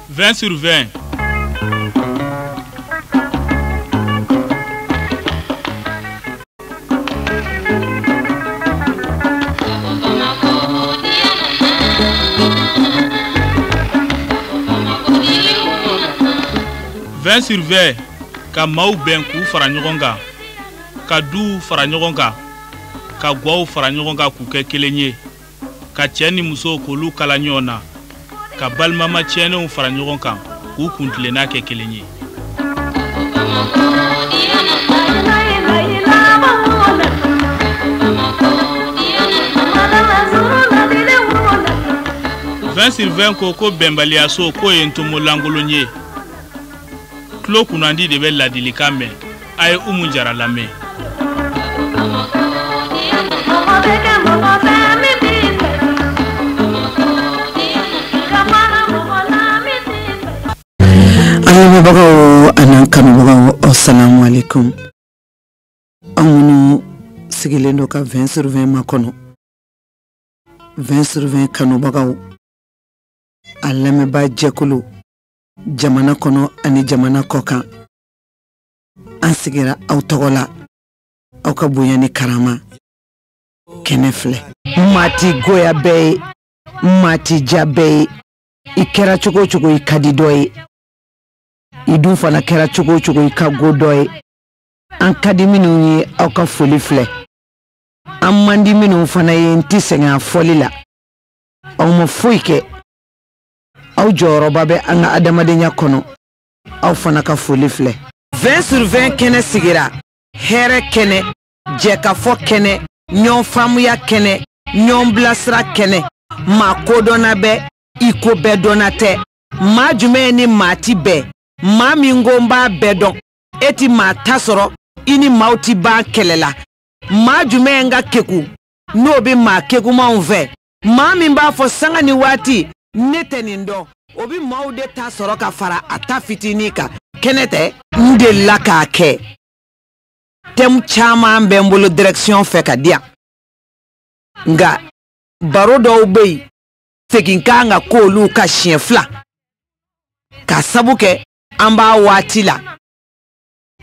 20 sur 20. Sur 20 ka maaw ben ku fara ɲɔgɔn kan ka du fara ɲɔgɔn kan ka gwaw fara ɲɔgɔn kan k'u kɛ kelen ye ka cɛ ni muso k'olu kala ɲɔgɔn na ka balimama cɛnenw fara ɲɔgɔn kan k'u kuntilenna kɛ kelen ye. Sur 20 ko bɛnbaliya so ko ye ntomo lankolon ye. Klo kunandi de bɛ ladilikan mɛn a ye Umu Jara lamɛn. Alamɛbagaw ani kanubagaw assalamu alaikum. An minnu sigilen do ka 20 sur 20 makɔnɔ 20 sur 20 kanubagaw a lamɛnba jɛkulu jamana kɔnɔ ani jamana kɔkan an sigira aw tɔgɔ la aw ka bonya ni karama kɛnɛ filɛ mati goya bɛɛ mati ja bɛɛ i kɛra cogo cogo i ka di dɔ ye i dun fana kɛra cogo cogo i ka go dɔ ye an ka di minnu ye aw ka foli filɛ an man di minnu fana ye n ti sɛgɛn a fɔli la aw ma foyi kɛ aw jɔyɔrɔba bɛ an ka adamadenya kɔnɔ aw fana ka foli filɛ 20 sur 20 kɛnɛ sigira hɛrɛ kɛnɛ jɛkafɔ kɛnɛ ɲɔn faamuya kɛnɛ ɲɔn bilasira kɛnɛ maa kodɔnna bɛ i ko bɛɛ dɔnna tɛ maa jumɛn ni maa ti bɛɛ maa min ko n b'a bɛɛ dɔn e ti maa ta sɔrɔ i ni maaw ti ban kɛlɛ la maa jumɛn ka keku n'o bɛ maa kekumanw fɛ maa min b'a fɔ sanga ni waati ne tɛ nin dɔn o bi maaw de ta sɔrɔ ka fara a ta fitini kan kɛnɛ tɛ n delila k'a kɛ thème caman bɛ n bolo direction fɛ ka diya nka baro dɔw bɛ yen segin kan ka k'olu ka siɲɛ fila ka sabu kɛ an b'a waati la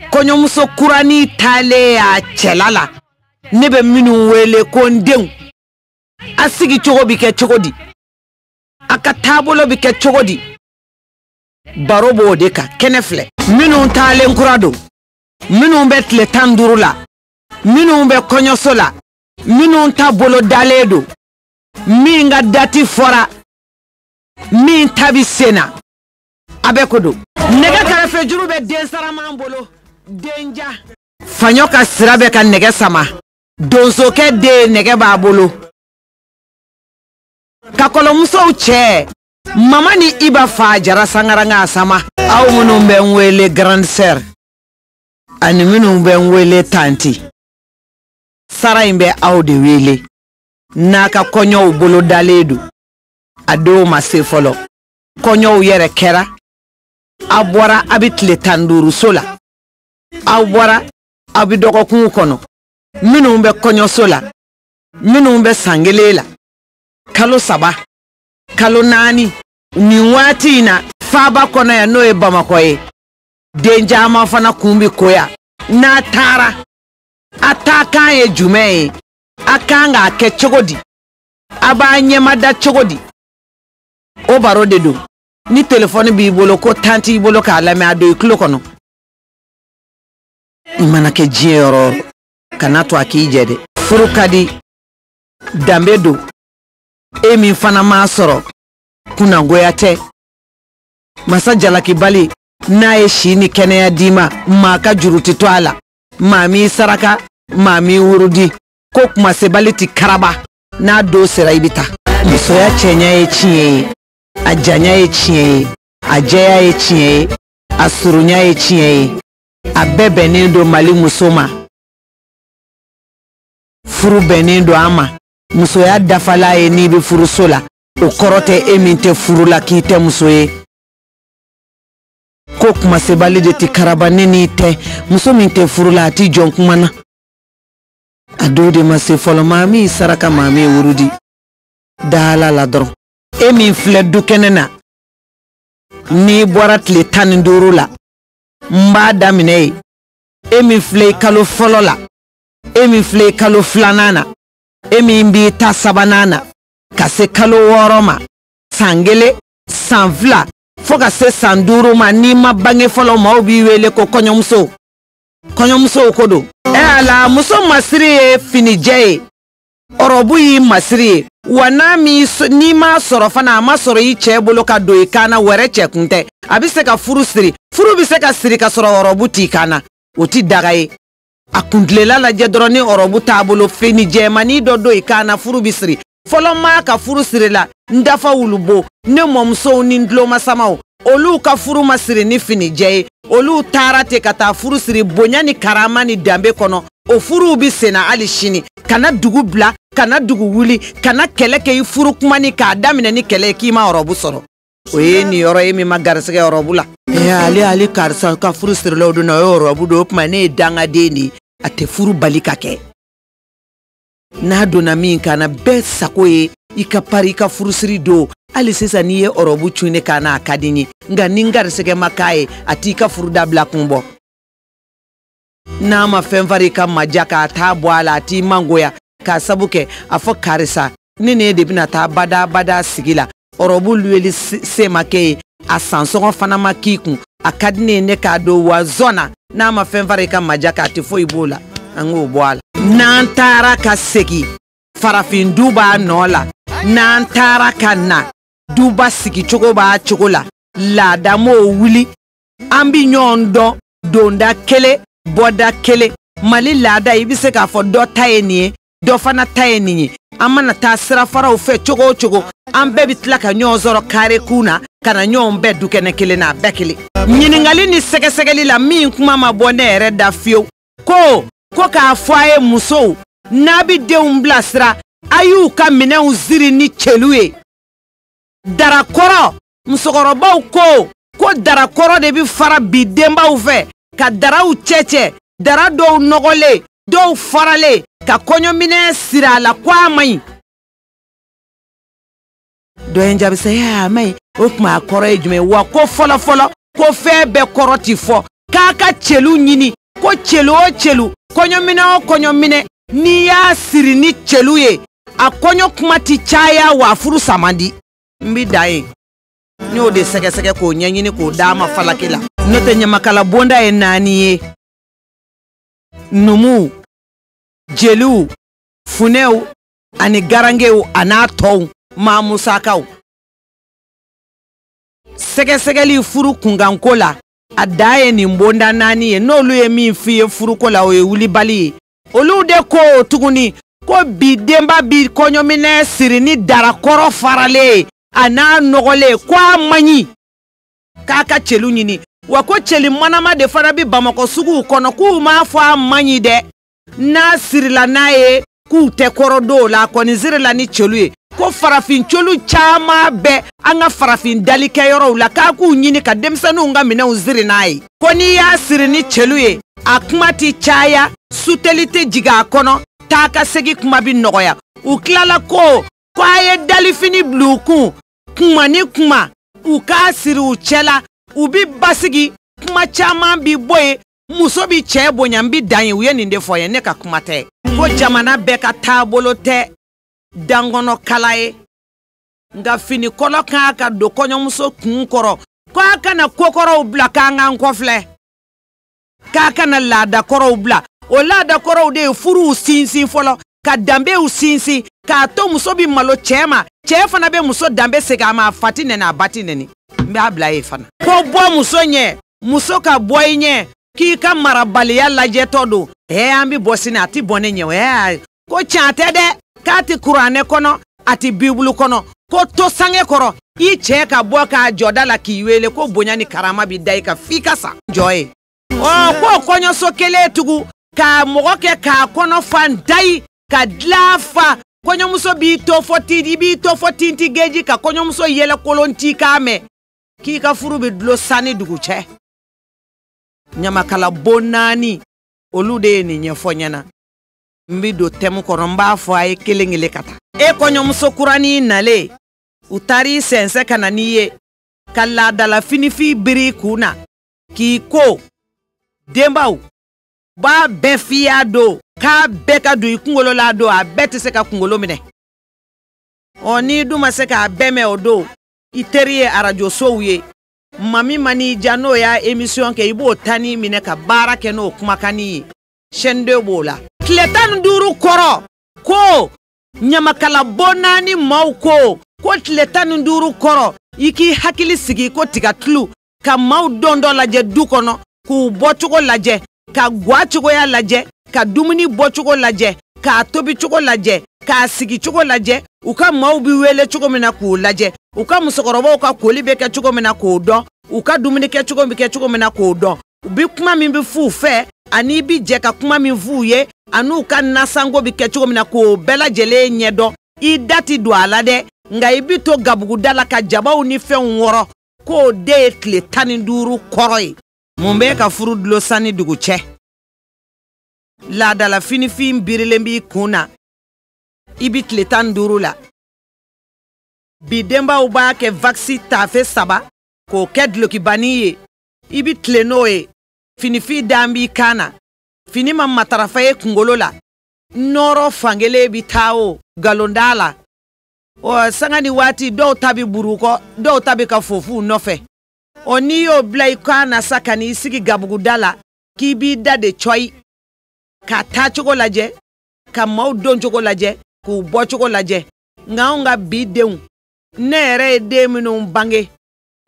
kɔɲɔmuso kurani taalen a cɛla la ne bɛ minnu wele ko n denw a sigi cogo bi kɛ cogo di a ka taabolo bi kɛ cogo di baro b'o de kan kɛnɛ filɛ minnu taalen kura don minnu bɛ tile 15 la minnu bɛ kɔɲɔso la minnu ta bolo dalen don min ka dati fɔra min ta bi senna a bɛ ko don nɛgɛ kɛrɛfɛ juru bɛ den saraman bolo denja faɲɔ ka sira bɛ ka nɛgɛ sama donsokɛ den nɛgɛ b'a bolo ka kɔlɔmusow cɛ mama ni iba fa jara sangaranga sama aw minnu bɛ n wele grande sœur ani minnu bɛ n wele tanti sara in bɛ aw de wele n'a ka kɔɲɔw bolo dalen don a dɔw ma se fɔlɔ kɔɲɔw yɛrɛ kɛra a bɔra a bɛ tile 15 so la a bɔra a bɛ dɔgɔkun kɔnɔ minnu bɛ kɔɲɔso la minnu bɛ san kelen la kalo 3 kalo 4 nin waati in na faaba kɔnɔ yan n'o ye Bamakɔ ye den caman fana kun bi koya n'a taara a ta kan ye jumɛn ye a kan k'a kɛ cogo di a b'a ɲɛmada cogo di o baro de don ni telefoni b'i bolo ko tanti i bolo k'a lamɛn a don i tulo kɔnɔ i mana kɛ diɲɛ yɔrɔ kana to a k'i jɛ dɛ furu ka di danbe don e min fana m'a sɔrɔ kunangoya tɛ masa jalaki bali n'a ye si ni kɛnɛya d'i ma maa ka juru ti to a la maa m'i saraka maa m'i wurudi ko kuma sebali ti karaba n'a do sera i bi ta musoya cɛɲa ye tiɲɛ ye a janya ye tiɲɛ ye a jɛya ye tiɲɛ ye a surunya ye tiɲɛ ye a bɛɛ bɛnnen don Mali muso ma furu bɛnnen don an ma musoya dafala ye n'i bɛ furuso la o kɔrɔ tɛ e min tɛ furu la k'i tɛ muso ye ko kuma sebali de ti karabane ni te muso min te furula ati jon kuma na ado de ma se folo mami saraka mami wurudi dala la dron e min fle du kenena ni borat le tan duru la mba damine e min fle kalo folo la e min fle kalo flanana e min bi ta sabanana kase kalo woroma sangele sanvla foka se sanduru ma ni ma bange folo ma obi wele ko konyomso kodo ala muso masiri fini jay orobu yi masiri wana mi ni ma soro fana ma soro yi chebolo ka do ikana were chekunte abise ka furu bise ka siri ka soro orobu ti kana oti dagaye akundlela la jedroni orobu tabolo fini jay mani do ikana furu bisiri folo ma ka furu siri la ndafa wulubo ne momso ni ndlo masamao olu ka furu masiri ni fini jay olu tarate kata furu siri bonya ni karama ni dambe kono o furu bi sena ali shini kana dugu bla kana dugu wuli kana keleke yi furu kuma ni ka damine ni kele ki ma orobu soro oye ni oro emi magarsege orobu la ali karsa ka furu siri lo do na orobu do kuma ne danga deni ate furu balika ke na do na min kana be sakoye ikapari ka furu siri do ali sesa ni ye orobu chune kana akadinyi nga ningarsege makaye ati ka furu dabla kumbo na ma fenfari ka majaka ta boala ati mangoya ka sabuke afo karisa nene de bina ta bada sigila orobu lueli se make asanso fana makiku akadine ne ka do wa zona na ma fenfari ka majaka ati fo ibola ango boala nantara ka seki farafin duba nola nantara kana duba siki chokola la damo wuli ambi nyondo donda kele boda kele mali lada ibise ka fo do tayeni do fana tayeni amana ta sira fara o fe chogo ambe bitla ka nyozoro kare kuna kana nyombe dukene kele na bekele nyiningali ni sekeli la min kuma mabone ere da fio ko ka foaye muso nabi de umblasra ayu ka mine uziri ni cheluye darakoro musokoroba ko darakoro de bi fara bidemba ufe ka dara u cheche dara do nogole do farale ka konyo mine sira la kwa mai do enjabi se ya mai okuma akoro ejume wa ko folo ko febe koroti fo ka chelu nyini ko chelu konyo mine ni ya siri ni chelu ye akonyo kumati chaya wa furu samandi mbi dai nyo de sege ko nyanyini ko dama falakila note nyamakala bonda e nani ye numu jelu funeu ani garangeu anatou ma musakau sege furu kungankola adaye ni mbonda nani ye no lu ye min fiye furu kola o ye wuli bali olu de ko tuguni ko bidemba bi konyo mine sirini darakoro farale ana nogole kwa manyi kaka chelu nyini wako cheli manama de farabi bamako sugu kono ku ma fa manyi de na sirila nae ku te korodo la koni zirila ni chelu ko farafin chelu chama be anga farafin dalike yoro la ka ku nyini ka demsanu nga mina uziri nae koni ya sirini chelu akmati chaya sutelite jiga kono taka segi kuma bi nogoya uklala ko aye dalifini bluku kuma ni kuma uka siri uchela ubi basigi kuma chama bi boy muso bi chebo nyambi danye uye ninde foye neka kuma te ko jamana beka tabolo te dangono kalaye nga fini kolo kaka do konyo muso kunkoro ko aka na kokoro ubla kanga nkofle kaka na lada koro ubla o lada koro de furu sinsi folo ka dambe usinsi ka to muso bi malo chema fana be muso dambe sega ma fatine na batine ni mbe abla e fana ko bo muso nye muso ka boy nye ki ka marabali ya laje todo ambi bosine ati bone nye ko chante de ka ti Qur'ane kono ati Bible kono ko to sange koro i che ka bo ka jodala ki wele ko bonya ni karama bi dai ka fika sa joy ko konyo so kele tugu ka mogoke ka kono fandai ka dlafa konyo muso bi to foti geji ka konyo muso yele kolonti kame ki ka furu bi dlo sani dugu che ɲamakala bonani olu de ni ɲɛfɔ ɲɛna mbi do temu kɔnɔ mb'a fɔ a ye kelen ka taa e kɔɲɔmuso kurani nale u tari sɛnsɛ kana ni ye ka laadala finifi biri kuna k'i ko denbaw b'a bɛɛ fiya do k'a bɛɛ ka don I kunkolo la do a bɛɛ tɛ se ka kunkolo minɛ ni du ma se k'a bɛɛ mɛn o do I teri ye arajo sow ye mami mani jano ya émission ke I b'o tani minɛ ka baara kɛ n'o kumakani ye chaîne 2 b'o la tile 15 kɔrɔ ko ɲamakala bonani maaw ko tile 15 kɔrɔ I k'i hakili sigi ko tiga tulu ka maaw don dɔ lajɛ du kɔnɔ k'u bɔcogo lajɛ ka gwa cogoya lajɛ ka dumuni bɔcogo lajɛ ka tobi cogo lajɛ ka sigi cogo lajɛ u ka maaw bi wele cogo min na k'u lajɛ u ka musokɔrɔbaw ka koli bɛ kɛ cogo min na k'o dɔn u ka dumuni kɛ cogo min na k'o dɔn u bi kuma min bi f'u fɛ ani bi jɛ ka kuma min f'u ye an'u ka nasango bi kɛ cogo min na k'o bɛɛ lajɛlen ɲɛdɔn I dati don a la dɛ nka I bi to gabuguda la ka jabaw ni fɛnw wɔrɔ k'o de ye tile 15 kɔrɔ ye mun bɛ ka furu dulo sani dugu cɛ laadala finifin birilen b'i kun na I bi tile 15 la bi denbaw b'a kɛ vaccin tafe 3 k'o kɛ dulokibani ye I bi tile n'o ye finifin dan b'i kan na fini ma matarafa ye kunkolo la nɔrɔ fankelen bi taa o galonda la sanga ni waati dɔw ta bi burukɔ dɔw ta bi ka fofu nɔfɛ n'i y'o bila I kan na sa ka n'i sigi gabuguda la k'i b'i da de cɔyi ka taa cogo lajɛ ka maaw don cogo lajɛ k'u bɔ cogo lajɛ nka anw ka bi denw ne yɛrɛ ye den minnu bange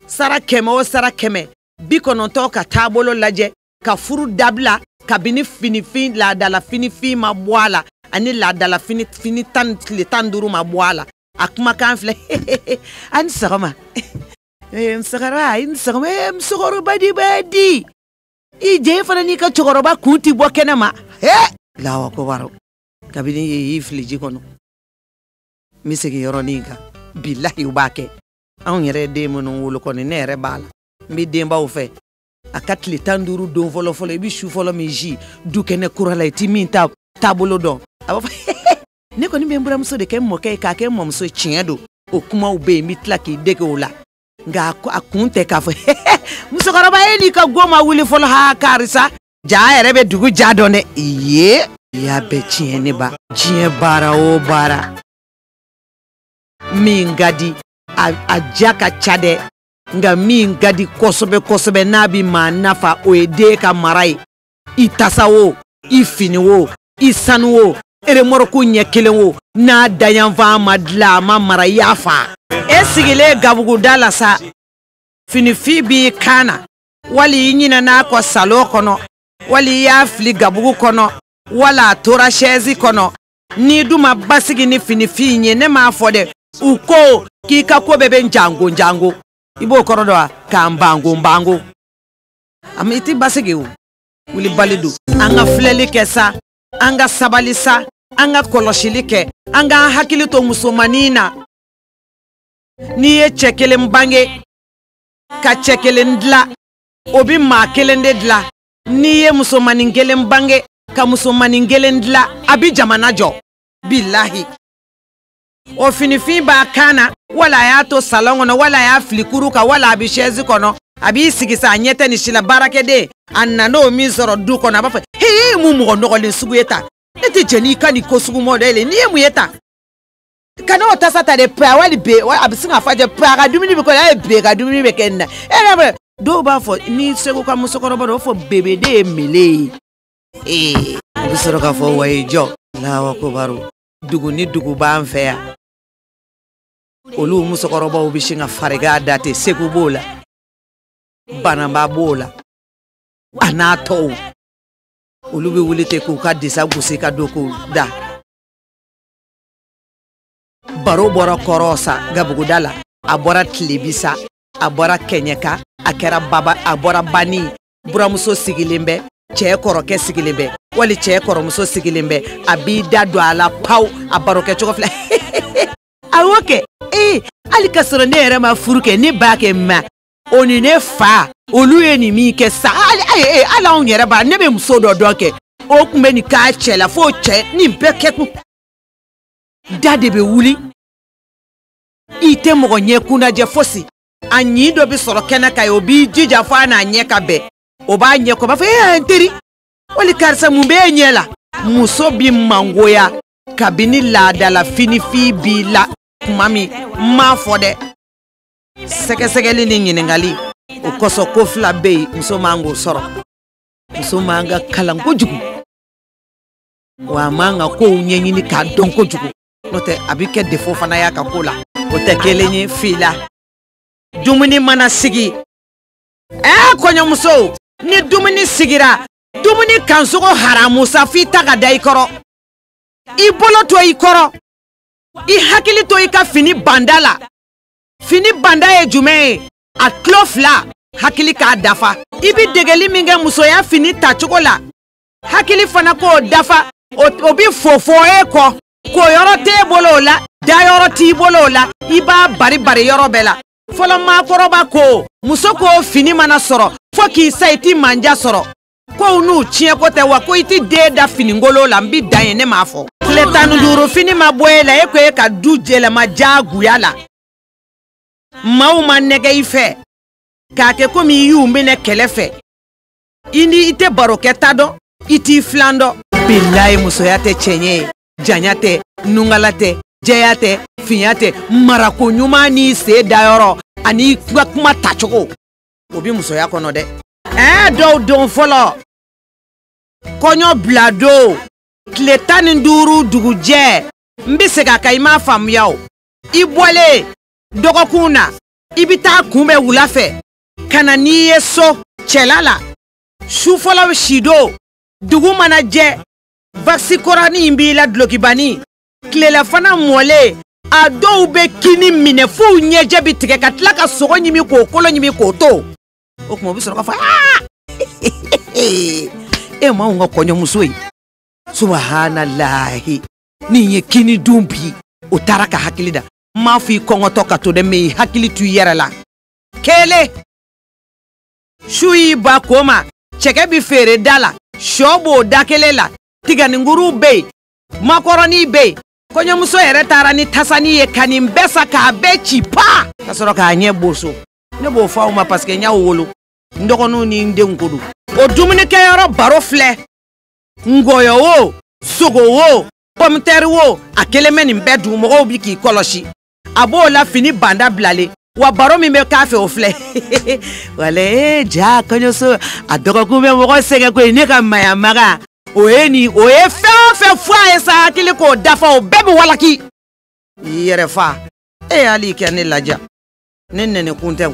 sara kɛmɛ o sara kɛmɛ 90 ka taabolo lajɛ ka furu dabila kabini finifin laadala finifin ma bɔ a la ani laadala fini tile 15 ma bɔ a la a kumakan filɛ ani sɔgɔma musokɔrɔba di badi I jɛ fana n'i ka cɛkɔrɔba kun ti bɔ kɛnɛ ma lawa ko baro kabini ye I fili ji kɔnɔ mi segi yɔrɔnin kan billahi u b'a kɛ anw yɛrɛ den minnu wolo kɔni ne yɛrɛ b'a la n bɛ denbaw fɛ a ka tile 15 don fɔlɔ I bi su fɔlɔ min ji du kɛnɛ kura la I ti min taabolo dɔn a b'a fɔ ne kɔni bɛ n buramuso de kɛ n mɔkɛ ye k'a kɛ n mɔmuso tiɲɛ don o kumaw bɛ yen n bɛ tila k'i dege o la nka a kun tɛ k'a fɔ musokɔrɔba ye n'i ka go ma wuli fɔlɔ ha karisa ja yɛrɛ bɛ dugu ja dɔn dɛ iye y'a bɛɛ tiɲɛ ne ba diɲɛ baara o baara min ka di a ja ka ca dɛ nka min ka di kosɛbɛ n'a bi maa nafa o ye den ka mara ye I tasa wo I fini wo I sanu wo eremɔrɔku ɲɛ kelen wo n'a dayanfan ma dilan a ma mara I y'a fa e sigilen gabuguda la sa finifin b'i kan na wali I ɲinɛ n'a kɔ salon kɔnɔ wali I y'a fili gabugu kɔnɔ wala a tora chaise kɔnɔ n'i dun ma basigi ni finifin ye ne m'a fɔ dɛ u ko k'i ka ko bɛɛ bɛ jango I b'o kɔrɔ dɔn wa k'an bango I ti basigi o wuli bali do an ka filɛli kɛ sa an ka sabali sa an ka kɔlɔsili kɛ an ka hakili to musomanin na n'i ye cɛ kelen bange ka cɛ kelen dilan o bi maa kelen de dilan n'i ye musomanin kelen bange ka musomanin kelen dilan a bi jamana jɔ billahi o finifin b'a kan na wala a y'a to salon kɔnɔ wala a y'a fili kuru kan wala a bi chaise kɔnɔ a b'i sigi sa a ɲɛ tɛ ni si la baarakɛden a nan'o min sɔrɔ du kɔnɔ a b'a fɔ he mun mɔgɔ nɔgɔlen sugu ye ta ne tɛ jɛn n'i ka nin ko sugu mɔ dɛ n'i ye mun ye ta kana o tasa ta de pe wali be a bɛ sin ka fɔ pe a ka dumuni bɛ kɛ a ye be ka dumuni bɛ kɛ nin na dɔw b'a fɔ ni segu ka musokɔrɔba dɔ fɔ bebe de ye mele ye u bɛ sɔrɔ k'a fɔ wa ye jɔ lawa ko baro dugu ni dugu b'an fɛ yan olu musokɔrɔbaw bɛ sin ka farigan da ten segu b'o la bananba b'o la a n'a tɔw olu bɛ wuli ten k'u ka disa gosi ka don k'u da baro bɔra kɔrɔ sa gabuguda la a bɔra tilebisa a bɔra kɛɲɛka a kɛra baba a bɔra bani buramuso sigilen bɛ cɛ kɔrɔkɛ sigilen bɛ wali cɛ kɔrɔmuso sigilen bɛ a b'i da don a la paw a barokɛ cogo filɛ a y'o kɛ hali ka sɔrɔ ne yɛrɛ ma furu kɛ ne b'a kɛ ma oni ne fa olu ye ni mi ke sa ala on yere ba ne be muso do ke o kun be ni ka chela fo che ni be keku dade be wuli ite mo nye kuna je fosi anyi do bi soro kena kai obi jija fa na nye ka be o ba nye ko ba fa enteri oli karsa mu be nyela muso bi mangoya kabini la dala fini fi bi la mami ma fode seke ni ngali o koso ko fla be muso mango soro muso manga kalan ko jugu wa manga ko nyenyi ni ka don ko jugu note abike defo fana ya ka kola o te kelenye fila dumuni mana sigi konya muso ni dumuni sigira dumuni kansugo haramu safi taga dai koro I bolo to I koro I hakili to I ka fini bandala fini banda e jume a klofla hakili ka dafa ibi degeli minge muso ya fini tachukola hakili fana ko dafa obi fofo ko yoro te bolo la da yoro ti bolo la iba bari yoro bela folo ma koroba ko muso ko fini mana soro fo ki saiti manja soro ko unu chie ko te wa ko iti de da fini ngolo la mbi daye ne mafo le tanu duro fini mabwela e ko e ka dujele ma jagu yala mauma nege ife kake komi yumbe ne kelefe ini ite baroketa do iti flando billahi musoyate chenye janyate nungalate jeyate finyate marako nyuma ni se dayoro ani kuma tachoko obi musoya kono de do folo konyo blado kletani nduru duguje mbisega kaima famyao ibwale dogo kuna ibita kume wulafe kana niye so chelala shufola shido dugu manaje vaksi korani imbila dlokibani klela fana mole ado ube kini mine fu nyeje bitike katlaka sogo nyimi ko kolo nyimi ko to okumo bisoro ka fa ma unga konyo musoi subhanallahi ni kini dumbi utaraka hakilida mafi kongo toka to de me hakili tu yerala kele shui ba koma cheke bi fere dala shobo dakelela tigani nguru be makoroni be konyo muso yere tarani tasani ye kanimbesa ka be chipa kasoro ka anye boso ne bo fa uma parce que nya wolo ndoko no ni ndengodu o dumuni ke yoro baro fle ngoyo wo sogo wo pomter wo akeleme ni mbedu mo obi ki koloshi abo la fini banda blale wa baro mi me kafe ofle wale ja konyo so adoko kume mo senge ko ni ka maya maga oye fe fwa esa akili ko dafa o bebe walaki yere fa ali kene laja nenne kunte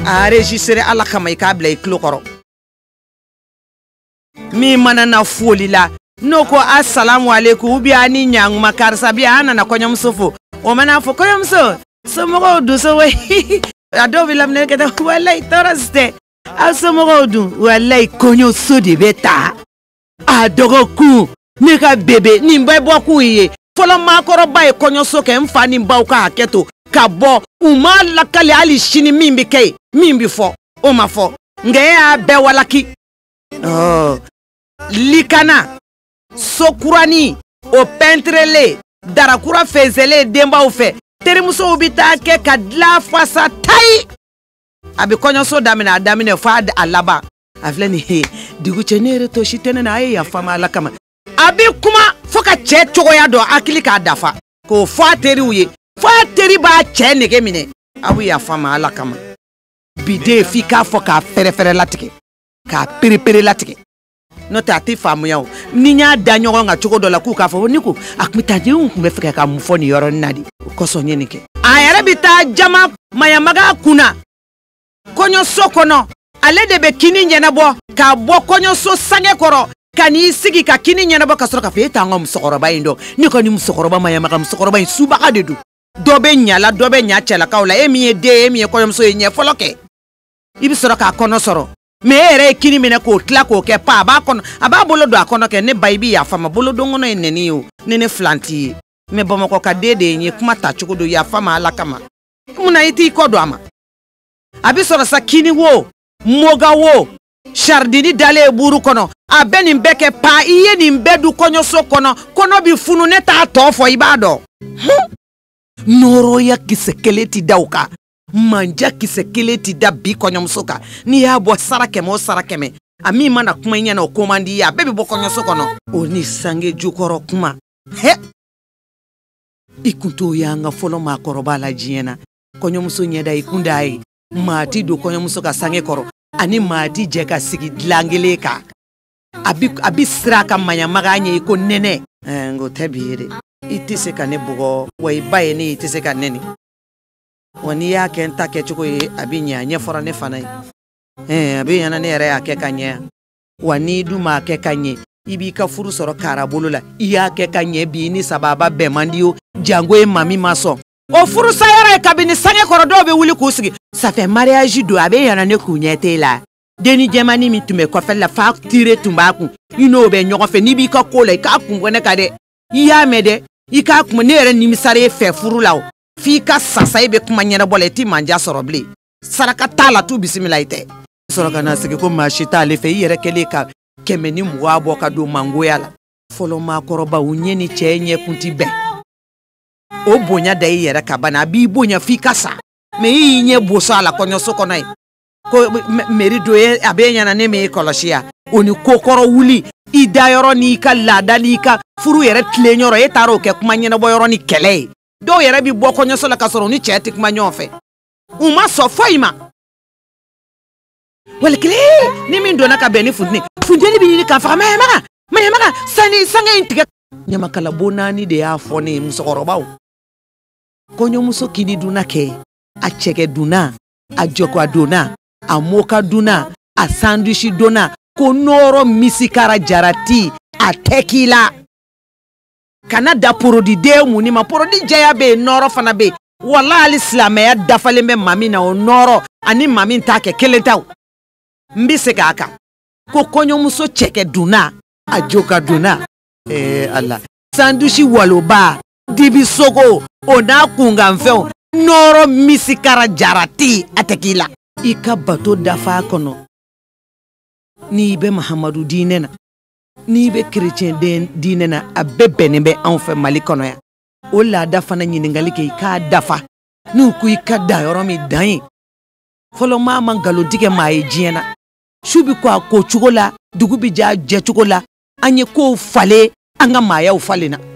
a registre ala kama ikabla iklokoro mi mana na foli la noko assalamu alaikum ubi ani nyang makarsa bi ana na konyo msofo o mana fo konyo mso so mo do so we adobi lamne keta wallahi toraste asomo do wallahi konyo so de beta adogo ku ne ka bebe ni mba boku ye folo makoro bay konyo so ke mfa ni mba ka haketo ka bo uma lakale ali shini mimbi kay mimbi fo o ma fo ngeya be walaki likana sokurani o pentrele darakura fezele demba ofe terimuso ubita ke kadla fasa tai abi konyo so damina fa alaba afleni digu chenere to shitene na ya fama alakama abi kuma foka che chogo ya do akili ka dafa ko fa teri uye fa teri ba che nege mine abu ya fama alakama bide fika foka fere latike ka pere latike no tati famu yawo ninya danyo nga chogo do la ku ka fo niku akmitaje un kumbe fika ka mufoni yoro nadi ko so nyenike ayere bita jama mayamaga kuna konyo sokono ale de be kini nyena bo ka bo konyo so sange koro kani sigi ka kini nyena bo kasoro ka feta ngom sokoroba indo ni ko ni msokoroba mayamaga msokoroba suba adedu dobe nya chela kaula emiye konyo so nye foloke ibi soro ka kono soro mere kini mine ko tla ko ke pa ba kono aba bolo do akono ke ne baibi ya fama bolo do ngono eneni o nene flanti me bomo ko ka dede nyi kuma ta chukudo ya fama ala kama muna iti ko do ama abi sɔrɔ sa kini wo moga wo chardini dale buru kono a bɛ nin bɛɛ kɛ pa i ye nin bɛɛ du kɔɲɔso kɔnɔ kɔnɔ bi funu ne t'a tɔ fɔ i b'a dɔn nɔrɔya kisɛ kelen ti da u kan manja kisɛ kelen ti da bi kɔɲɔmuso kan n'i y'a bɔ sara kɛmɛ o sara kɛmɛ a min mana kuma i ɲɛna o ko man di ye a bɛɛ bi bɔ kɔɲɔso kɔnɔ o ni sange jukɔrɔ kuma he i kun t'o y'an ka fɔlɔ maakɔrɔba la diɲɛ na kɔɲɔmuso ɲɛda i kun d'a ye maa ti don kɔɲɔmuso ka sange kɔrɔ ani maa ti jɛ ka sigi dilan kelen kan a bi sira ka maɲamaga ɲɛ i ko nɛnɛ ngo tɛ bi ye de i tɛ se ka ne bugɔ wa i ba ye ne i tɛ se ka nɛni wa n'i y'a kɛ n ta kɛcogo ye a bi ɲɛ a ɲɛfɔra ne fana ye a bi ɲɛna ne yɛrɛ y'a kɛ ka ɲɛ wa n'i dun m'a kɛ ka ɲɛ i b'i ka furu sɔrɔ kara bolo la i y'a kɛ ka ɲɛ bi ni sababa bɛɛ man di o jango ye maa min ma sɔn o furu sayɔrɔ ye kabini sange kɔrɔ dɔw bɛ wuli k'u sigi safɛ mariage don a bɛ ɲɛna ne k'u ɲɛ t'e la denni jɛmani min tun bɛ kɔfɛ la fa tire tun b'a kun i n'o bɛ ɲɔgɔn fɛ n'i b'i ka ko la i k'a kun bɔ ne ka dɛ i y'a mɛn dɛ i k'a kun ne yɛrɛ nimisara e fɛ furu la o f'i ka sasa i bɛ kuma ɲɛnabɔ la i ti manja sɔrɔ bilen saraka t'a la t'u bisimila i tɛ sɔrɔ ka na sigi ko maa si t'ale fɛ i yɛrɛ kɛlen ka kɛmɛ ni mugan bɔ ka don mangoya la fɔlɔ maakɔrɔba u ɲɛ ni cɛ ɲɛ kun ti bɛn o bonya da i yɛrɛ ka bana a b'i bonya f'i ka sa mɛ i y'i ɲɛ boso a la kɔɲɔso kɔnɔ ye ko meri do ye a bɛ ɲɛna ne m'e kɔlɔsi ya o ni kokɔrɔ wuli i da yɔrɔ n'i ka laada n'i ka furu yɛrɛ tilen yɔrɔ e taara o kɛ kuma ɲɛnabɔ yɔrɔ ni kɛlɛ ye dɔw yɛrɛ bi bɔ kɔɲɔso la ka sɔrɔ u ni cɛ tɛ kuma ɲɔgɔn fɛ u ma sɔn foyi ma wali kelen ni min donna ka bɛn ni funteni bi ɲini k'a faga maɲamaga sange in tigɛ ɲamakalabo naani de y'a fɔ ne musokɔrɔbaw kɔɲɔmuso kini dunna kɛ a cɛkɛ dunna a jɔkwa dunna a moka dunna a sandwich dunna ko nɔrɔ misikara jarati a tɛ k'i la kana da porodi den mun ni ma porodi jɛya bɛ yen nɔrɔ fana bɛ yen wala hali silamɛya dafalen bɛ maa min na o nɔrɔ ani maa min t'a kɛ kelen taw n bɛ se k'a kan ko kɔɲɔmuso cɛkɛ dunna a joka dunna ala sandwich waloba dibi sogo o n'a kunkanfɛnw nɔrɔ misikara jarati a tɛ k'i la i ka bato dafa kɔnɔ n'i bɛ mahamadu diinɛ na n'i bɛ kerecɛn diinɛ na a bɛɛ bɛnnen bɛ anw fɛ mali kɔnɔ yan o laada fana ɲininkali kɛ i k'a dafa n'u ko i ka da yɔrɔ min dan ye fɔlɔ maa ma nkalontigɛ maa ye diɲɛ na su bi ko a ko cogo la dugu bi ja jɛ cogo la an ye kow falen an ka maayaw falen na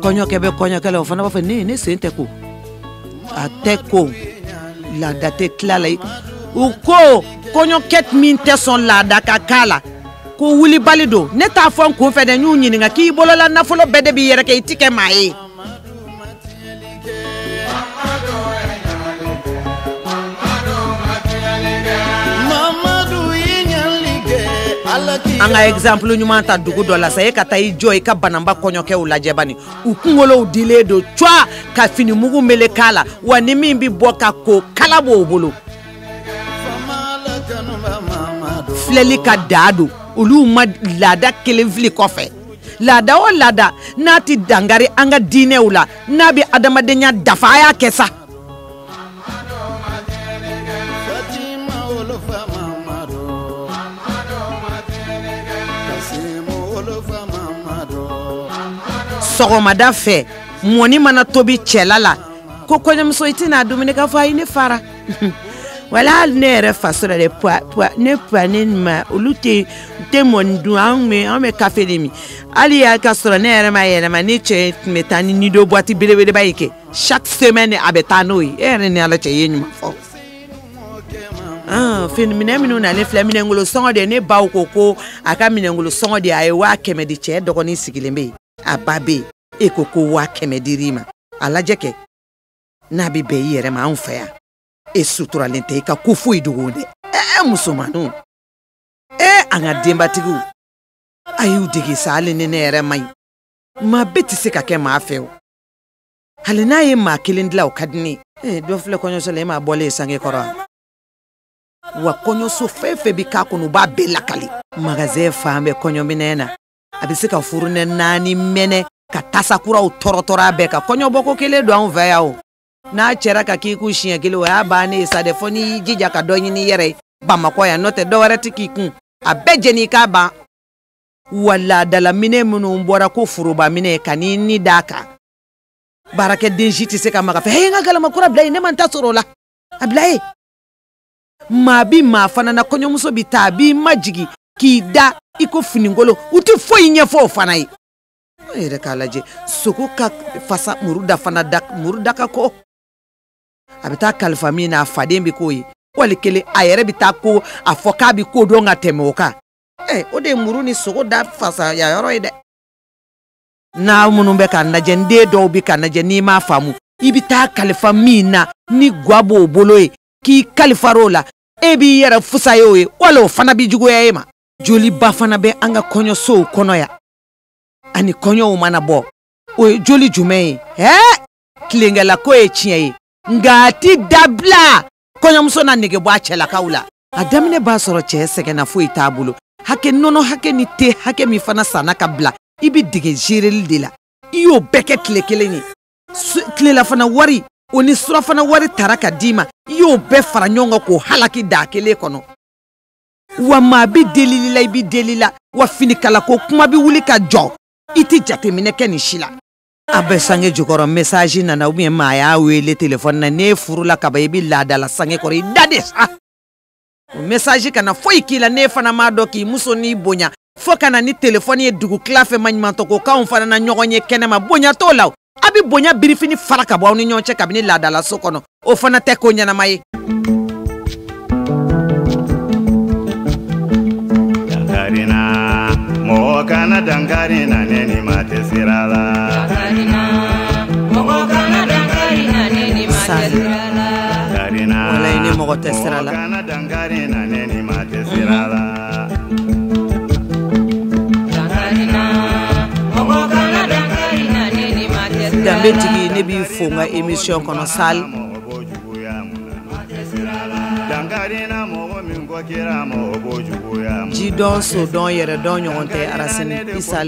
kɔɲɔkɛ bɛ kɔɲɔkɛ la o fana b'a fɔ ne sen tɛ ko a tɛ ko laada tɛ tila la u ko kɔɲɔkɛ min tɛ sɔn laada ka k'a la ko wulibali don ne t'a fɔ n kun fɛ dɛ n y'u ɲininka k'i bolola nafolo bɛɛ de b'i yɛrɛ kɛ i ti kɛ maa ye an ka exemple ɲuman ta dugu dɔ la sa e ka taa i jɔ i ka bananba kɔɲɔkɛw lajɛ bani u kunkolow dilen don cua ka fini mugu mele k'a la wa ni min bi bɔ ka ko kala b'o bolo filɛli ka daa don olu ma laada kelen fili kɔfɛ laada o laada n'a ti dangari an ka diinɛw la n'a bi adamadenya dafa a y'a kɛ sa sɔgɔmada fɛ mɔni mana tobi cɛla la ko kɔɲɔmuso i tɛna dumuni k'a fɔ ayi ne fara wala hali ne yɛrɛ faso la dɛ ne pa ne ma olu tɛ mɔni dun an bɛ kafe de min hali y'a ka sɔrɔ ne yɛrɛ ma yɛlɛma ne cɛ tun bɛ taa ni nido boîte belebeleba yi kɛ chaque semaine a bɛ taa n'o ye e yɛrɛ ni ala cɛ ye ɲuman fɔ fini minɛ minnu nalen filɛ minɛngolo sɔngɔ de ne baw ko a ka minɛngolo sɔngɔ de a ye 100 di cɛ dɔgɔnin sigilen bɛ yen a ba bɛ yen e ko 100 dir'i ma a lajɛ kɛ n'a bɛ bɛn i yɛrɛ ma anw fɛ yan e suturalen tɛ i ka ko foyi dogo dɛ musomanninw an ka denbatigiw a y'u dege sa hali ni ne yɛrɛ ma ɲi maa bɛɛ tɛ se ka kɛ maa fɛ o hali n'a ye maa kelen dilan o ka di ne ye dɔ filɛ kɔɲɔso la e m'a bɔlen sange kɔrɔ wa kɔɲɔso fɛn fɛn bi k'a kɔnɔ u b'a bɛɛ lakali magasin fan bɛɛ kɔɲɔminɛn na a bɛ se ka furunɛ 4 mɛnɛ ka tasakuraw tɔrɔtɔrɔ a bɛɛ ka kɔɲɔbɔko kelen don anw fɛ yan o n'a cɛra ka k'i kun siɲɛ kelen o y'a bannen ye sa dɛ fo n'i jija ka dɔ ɲini i yɛrɛ ye Bamakɔ yan n'o tɛ dɔ wɛrɛ tɛ k'i kun a bɛɛ jɛn'i k'a ban wala dalaminɛ minnu bɔra ko foroba minɛ ka n'i ni d'a kan baarakɛden si tɛ se ka maga fɛ n ka galamakura bila yen ne man ta sɔrɔ o la a bila yen maa bi maa fana na kɔɲɔmuso bi taa a b'i majigi k'i da i ko finingolo u tɛ foyi ɲɛfɔ o fana ye o yɛrɛ k'a lajɛ sogo ka fasa muru da ka kɔ a bɛ taa kalifa min na a faden bi k'o ye wali kelen a yɛrɛ bi taa ko a fɔ k'a bi ko dɔn ka tɛmɛ o kan o de ye muru ni sogo da fasa ya yɔrɔ ye dɛ n'a minnu bɛ ka lajɛ n den dɔw bi ka lajɛ n'i m'a faamu i bi taa kalifa min na ni gwa b'o bolo ye k'i kalifar'o la e b'i yɛrɛ fusa ye o ye wala o fana bi juguya e ma joliba fana bɛ an ka kɔɲɔsow kɔnɔ yan ani kɔɲɔw mana bɔ o ye joli jumɛn ye tilenkɛla ko ye tiɲɛ ye nka a ti dabila kɔɲɔmuso na nege bɔ a cɛlakaw la a daminɛ b'a sɔrɔ cɛ sɛgɛnna foyi t'a bolo hakɛ nɔnɔ hakɛ ni te hakɛ min fana sanna ka bila i bi dege géreli de la i y'o bɛɛ kɛ tile kelen ye tilela fana wari o ni surafana wari tara ka d'i ma i y'o bɛɛ fara ɲɔgɔn kan k'o halaki da kelen kɔnɔ wa maa bi delili la i bi deli la wa finikala ko kuma bi wuli ka jɔ i ti jateminɛ kɛ nin si la a bɛ sange jukɔrɔ message nana ou bien maa y'a wele téléphone na ne furu la kaba i bi laadala sange kɔrɔ i da de sa o message kana foyi k'i la ne fana m'a dɔn k'i muso n'i bonya fo kana ni téléphone ye dugu tila fɛ maɲumantɔ ko k'anw fana na ɲɔgɔn ye kɛnɛma bonya t'o la a bi bonya birifini fara ka bɔ aw ni ɲɔgɔn cɛ kabini laadala so kɔnɔ o fana tɛ ko ɲɛnama ye dangarina mɔgɔ kana dangarina ne ni ma tɛ sira la mɔgɔ kana dangarina ne ni ma tɛ sira la wala i ni mɔgɔ tɛ sira la kana dangarina ne ni ma tɛ sira la danbe tigi ne b'i fo n ka émission kɔnɔ Sal ji dɔn so dɔn yɛrɛ dɔn ɲɔgɔn tɛ Arasini i Sal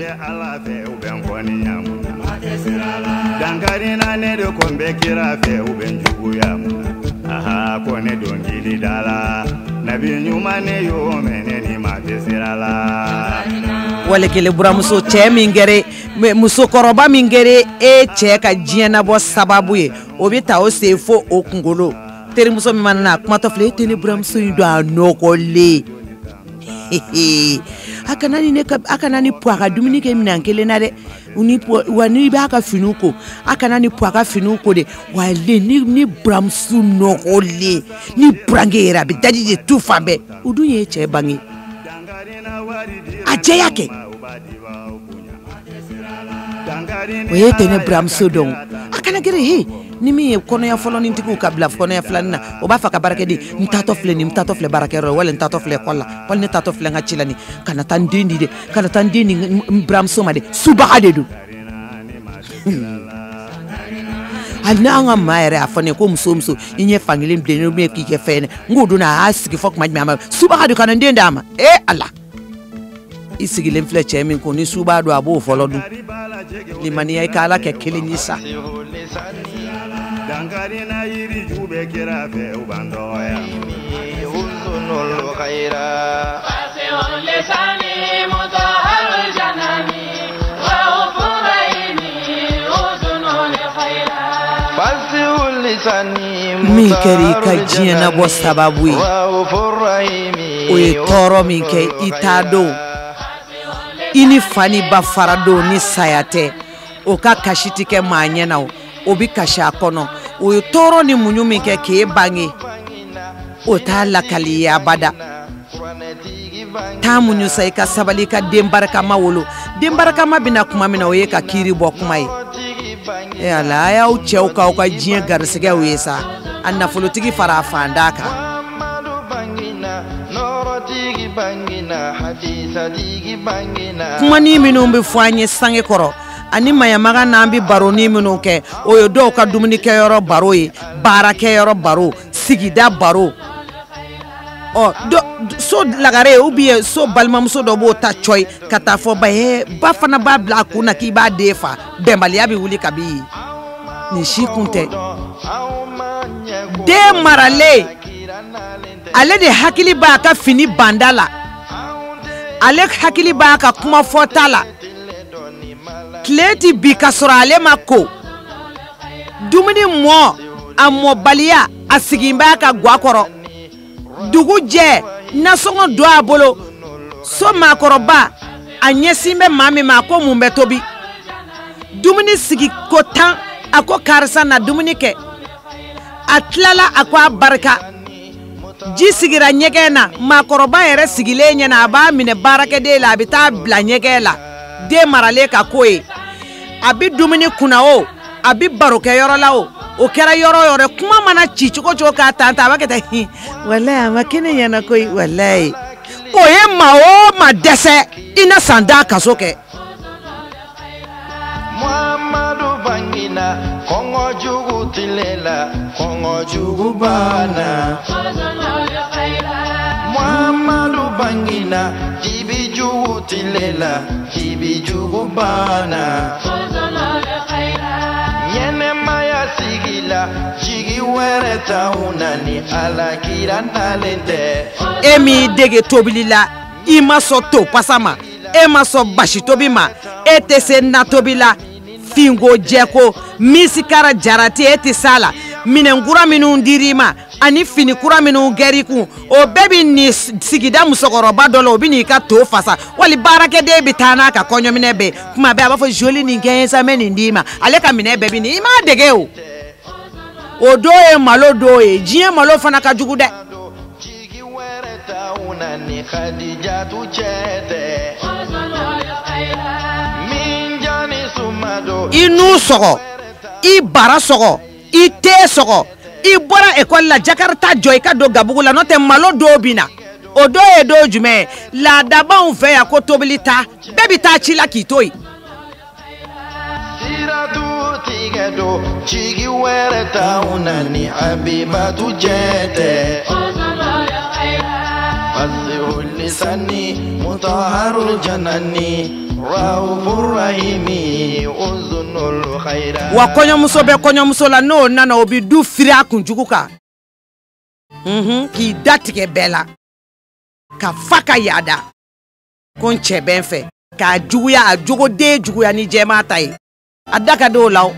dangarina ne de ko n bɛ kira fɛ u bɛ n juguya mun na aha ko ne dɔnkili da la nabi ɲuman ne y'o mɛn ne ni ma tɛ sira la wale kele buramuso cɛ min gɛrɛ musokɔrɔba min gɛrɛ e cɛ ka diɲɛnabɔ sababu ye o bi ta o sen fo o kunkolo terimuso min mana na kumatɔ filɛ e tɛ ne buramuso in dɔn a nɔgɔlen a kana ni po a ka dumuni kɛ minɛn kelen na dɛ wa n'i b'a ka finiw ko a kana ni po a ka finiw ko de wa ni buramuso nɔgɔlen ni buranke yɛrɛ a bɛ daji de tu fan bɛɛ o dun ye cɛ bange a jɛya kɛ o ye tɛ ne buramuso dɔn a kana gɛrɛ he ni min ye kɔnɔya fɔlɔ ni tigiw ka bila kɔnɔya filanin na o b'a fɔ ka baarakɛden n taatɔ filɛ nin n taatɔ filɛ baarakɛyɔrɔ wala n taatɔ filɛ école la wala ne taatɔ filɛ n ka ci la nin kana taa n den di dɛ kana taa n den di n buramuso ma dɛ subaga de don hali n'an ka maa yɛrɛ a fɔ ne ko muso i ɲɛ fankelen bilennen ou bien k'i kɛ fɛn ye n k'o don a y'a sigi fɔ kuma jumɛn a ma subaga de kana n den d'a ma ala i sigilen filɛ cɛ min ko ni su b'a don a b'o fɔlɔ dun limaniya i ka Ala kɛ kelen ye sa dangarina yiri ju bɛ kira fɛ u b'an dɔgɔya min kɛra i ka diɲɛnabɔ sababu ye o ye tɔɔrɔ min kɛ i t'a dɔn i ni fa ni ba fara don ni saya tɛ o ka kasi tɛ kɛ maa ɲɛna o bi kasi a kɔnɔ o ye tɔɔrɔ ni muɲu min kɛ k'e bange o t'a lakali ye abada taa muɲu sa i ka sabali i ka den barikama wolo den barikama bɛna kuma min na o ye ka kiiri bɔ kuma ye ala a y'aw cɛw k'aw ka diɲɛ garisigɛw ye sa a nafolotigi fara a fan d'a kan kumani minnu bɛ fɔ an ye sange kɔrɔ ani mayamaga n'an bɛ baroni minnu kɛ o ye dɔw ka dumunikɛyɔrɔ baro ye baarakɛyɔrɔ baro sigida baro so lagare ou bien so balmamuso do bo ta choy kata fo ba ba fana ba bla kuna ki ba defa bembaliya bi wuli kabi ni shi kunte de marale ale de hakili ba ka fini bandala ale hakili ba ka kuma fotala kleti bi kasora ale mako dumuni mo amo balia asigimba ka gwakoro dugu je nasongo do abolo so makoroba anyesimbe mami mako mumbe tobi dumuni sigi kotan ako karsa na dumuni ke atlala akwa barka ji sigira nyegena makoroba ere sigile nyana aba mine barake de la bita bla nyegela de marale ka koe abi dumuni kuna o abi baroke yoro la o kera yoro kuma mana ci choko ka tanta bakete wallahi makine yana koi wallahi oye ma dese ina sanda kasoke Muhammadu bangina kongo jugu tilela kongo jugu bana Muhammadu bangina tibi jugu tilela tibi jugu bana Yene maya sigila jigi were taunani alakira nalente emi dege tobilila ima so to pasama ema so bashi tobima etese na tobila fingo jeko misikara jarati eti sala minengura minu ndirima ani fini kura minu geriku o bebi ni sigida musokoroba dolo obini ka to fasa wali barake de bitana ka konyo minebe kuma be abafo joli ni ngenza meni ndima ale ka minebe bi ni ima dege o doye malo doye jie malo fana ka jugude jigi were taunani khadija tu chete minjani sumado inu sogo I bara sogo I te sogo I bora école la Jakarta joy ka do gabugula no te malo do bina o do e do jume la daba on fait ya ko tobilita bebi ta chila kitoi siratu tigedo jigi were taunani habibatu jete fasihul lisani mutahharul janani Raufur rahimi uzunul khaira wa konyo muso la no nana obi du firi akunjukuka ki datike bela ka faka yada konche benfe ka juguya ajogo de juguya ni jema tai adaka do law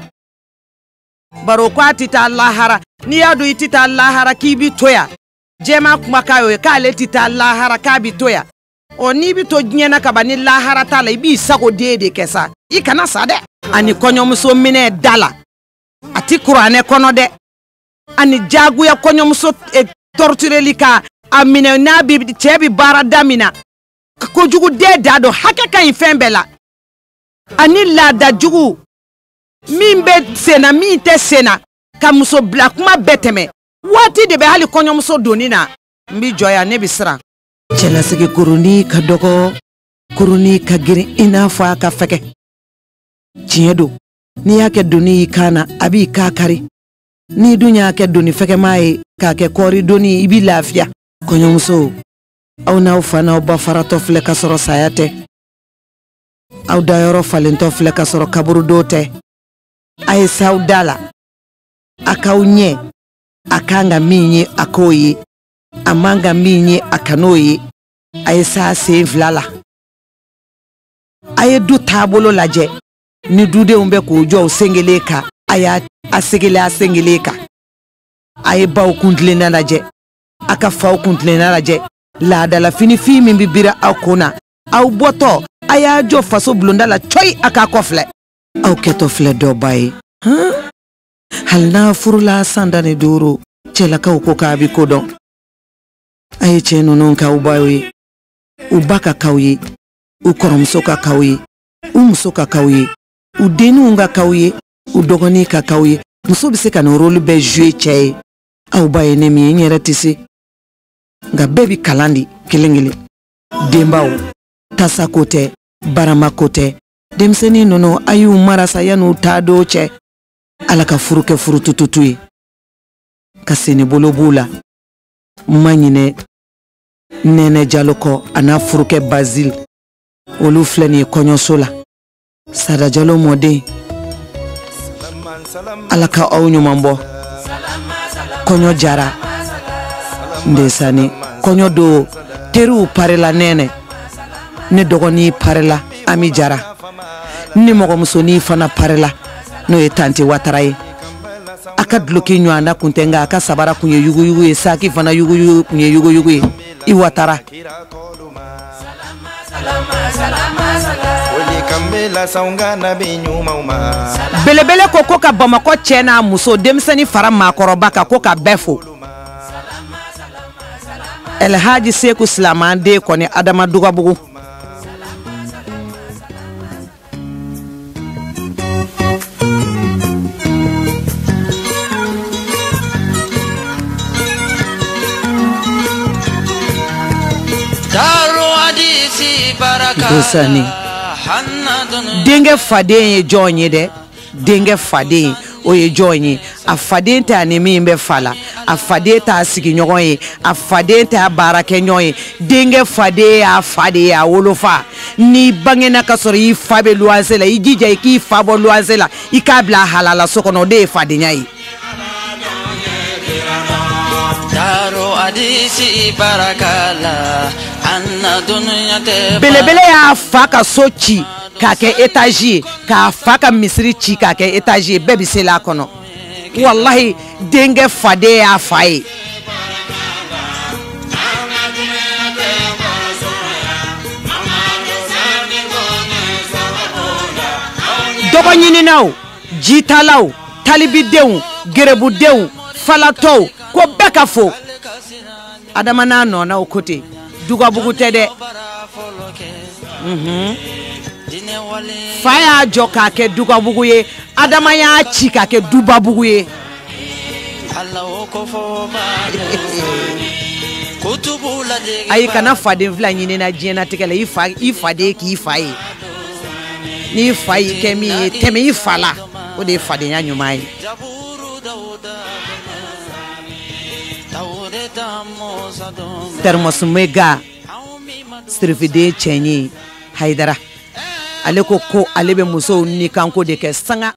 baro kwa tita lahara ni yadu itita lahara kibi toya jema kuma kayo ka le tita lahara kabi toya oni bi to nyena kabani lahara tala ibi sako de kesa ikana sade ani konyomuso mine dala ati qur'ane kono de ani jagu ya konyomuso torture lika amine nabi chebi bara damina ko jugu de dado hakeka infembela ani la da jugu mimbe sena minte sena kamuso black ma beteme wati de be hali konyomuso donina mbi joya ne bisra cela sege kuruni ka dogo kuruni ka giri ina fa ka feke ciedo ni yake duni kana abi ka kari ni dunya ke duni feke mai ka ke kori duni ibi lafia konyomuso au na ufana oba farato fle kasoro sayate au dayoro falento fle kasoro kaburu dote ay saudala akaunye akanga minye akoyi amanga minye akanoyi ay sa se vlala ay du tabolo laje ni dude umbe ko jo sengeleka aya asengeleka ay baw kundle na laje aka faw kundle na laje la dala fini fi min bibira akona au boto aya jo faso blonda la choy aka kofle au keto fle do bay halna furula sandane duro chela ka ko ka bi kodon ay cheno non ka ubawi ubaka kawye ukoromso ka kawye umso ka kawye udenu nga kawye udogoni ka kawye muso bise ka no role be jouer chey au baye ne mi nyere tisi nga bebi kalandi kilingili dembao tasa kote barama kote demseni nono ayu marasa yanu tado che alaka furuke furutututui kasene bolobula manyine Nene Jalo kɔ a n'a furukɛ Bazil olu filɛ nin ye kɔɲɔso la. Sada Jalo mɔden Ala ka aw ɲuman bɔ. Kɔɲɔ jara ndesani kɔɲɔ do teriw parela Nene ne dɔgɔni parela Ami Jara ni mɔgɔmusoni fana parela n'o ye Tanti Watara ye. A ka duloki ɲɔgɔnna kun tɛ nka a ka sabara kun ye yuguyugu ye saki fana yuguyugu kun ye yuguyugu ye I Watara. Belebele ko ka Bamakɔ cɛ n'a muso denmisɛnnin fara maakɔrɔba kan ko ka bɛɛ fo. Elhaji Seku Silaman den kɔni Adama Dugabugu. Dosani Denge faden ye jɔn ye dɛ. Denge faden o ye jɔn ye. A faden tɛ ani min bɛ fala. A faden t'a sigiɲɔgɔn ye. A faden t'a baarakɛ ɲɔgɔn ye. Denge faden y'a fa de ye a wolofa. Ni bangena ka sɔrɔ I fa bɛ luwanse la I jija I k'i fa bɔ luwanse la I k'a bila halala so kɔnɔ o de ye fadenya ye. Belebele y'a fa ka so ci k'a kɛ étage ye k'a fa ka misiri ci k'a kɛ étage ye bɛɛ bɛ se la kɔnɔ. Wallahi denge faden y'a fa ye. Dɔgɔɲininaw jitalaw talibidenw gerebudenw falatɔw ko bɛɛ ka fo. Adama n'a nɔnaw ko ten Dugabugu tɛ dɛ. Fa y'a jɔ k'a kɛ Dugabugu ye Adama y'a ci k'a kɛ Dubabugu ye. Ayi kana faden fila ɲinina diɲɛnatigɛ la I faden k'i fa ye. Ni fa y'i kɛ min ye tɛmɛ I fa la o de ye fadenya ɲuman ye. Termosumega Sirifiden cɛnye Haidara ale ko ale bɛ musow ni kanko de kɛ sanga